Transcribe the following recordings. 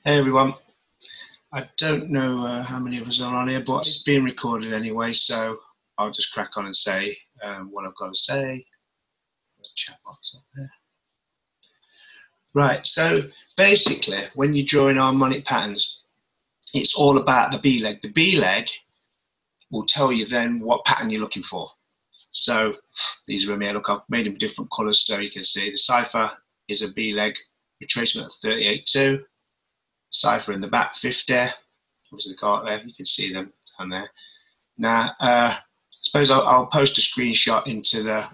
Hey everyone, I don't know how many of us are on here, but it's being recorded anyway, so I'll just crack on and say what I've got to say. Chat box up there. Right, so basically when you're drawing harmonic patterns, it's all about the B leg. The B leg will tell you then what pattern you're looking for. So these are me. Look, I've made them different colours so you can see the cipher is a B leg retracement of 38.2. Cipher in the back 50, obviously the card there, you can see them down there. Now, I suppose I'll post a screenshot into the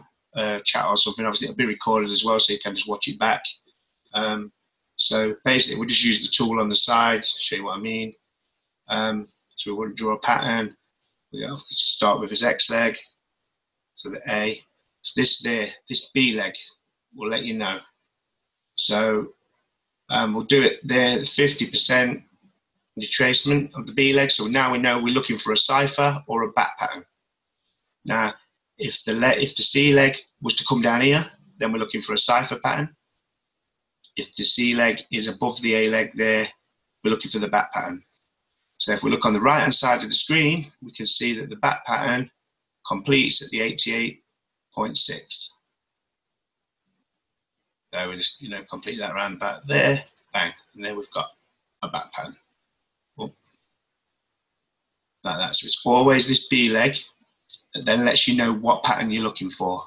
chat or something. Obviously it'll be recorded as well, so you can just watch it back. So basically we'll just use the tool on the side, show you what I mean. So we want to draw a pattern. We start with his X leg, so the A. So this B leg will let you know. So we'll do it there, 50% retracement of the B leg. So now we know we're looking for a cipher or a back pattern. Now, if the C leg was to come down here, then we're looking for a cipher pattern. If the C leg is above the A leg there, we're looking for the back pattern. So if we look on the right-hand side of the screen, we can see that the back pattern completes at the 88.6. So we just, complete that round about there, bang, and there we've got a back pattern. Like that. So it's always this B leg that then lets you know what pattern you're looking for.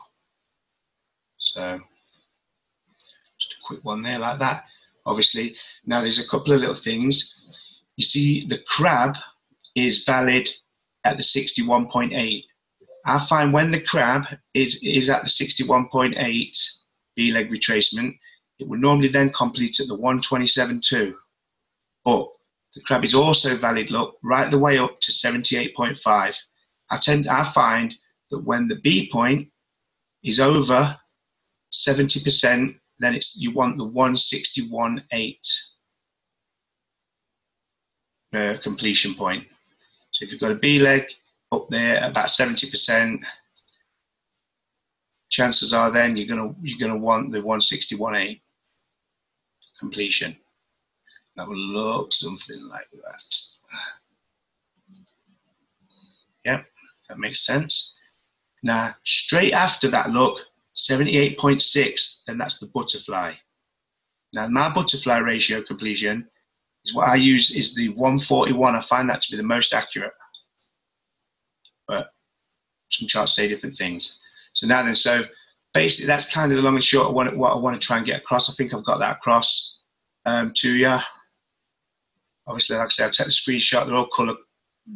So just a quick one there like that. Obviously, now there's a couple of little things. You see the crab is valid at the 61.8. I find when the crab is at the 61.8 B leg retracement, it will normally then complete at the 127.2. But the crab is also valid, look, right the way up to 78.5. I find that when the B point is over 70%, then you want the 161.8 completion point. So if you've got a B leg up there at about 70%, chances are then you're gonna want the 161.8 completion. That will look something like that. Yep, that makes sense. Now, straight after that, look, 78.6, then that's the butterfly. Now, my butterfly ratio completion is what I use is the 141. I find that to be the most accurate. But some charts say different things. So now then, so basically that's kind of the long and short of what I want to try and get across. I think I've got that across to you. Obviously, like I said, I've taken a screenshot. They're all colour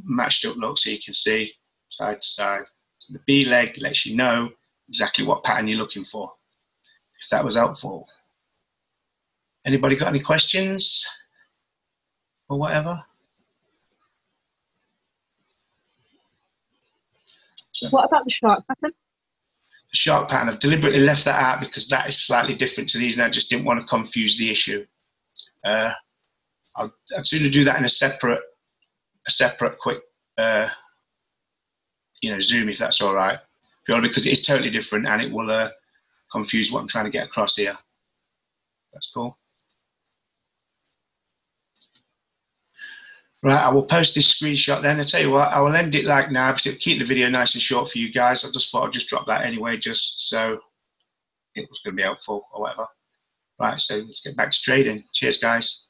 matched up, look, so you can see side to side. The B leg lets you know exactly what pattern you're looking for, if that was helpful. Anybody got any questions or whatever? So, what about the shark pattern? The shark pattern, I've deliberately left that out because that is slightly different to these, and I just didn't want to confuse the issue. I'd sooner do that in a separate quick, Zoom, if that's all right. Purely because it's totally different and it will confuse what I'm trying to get across here. That's cool. Right, I will post this screenshot then. I tell you what, I will end it like now because it'll keep the video nice and short for you guys. I just thought I'd just drop that anyway, just so it was going to be helpful or whatever. Right, so let's get back to trading. Cheers, guys.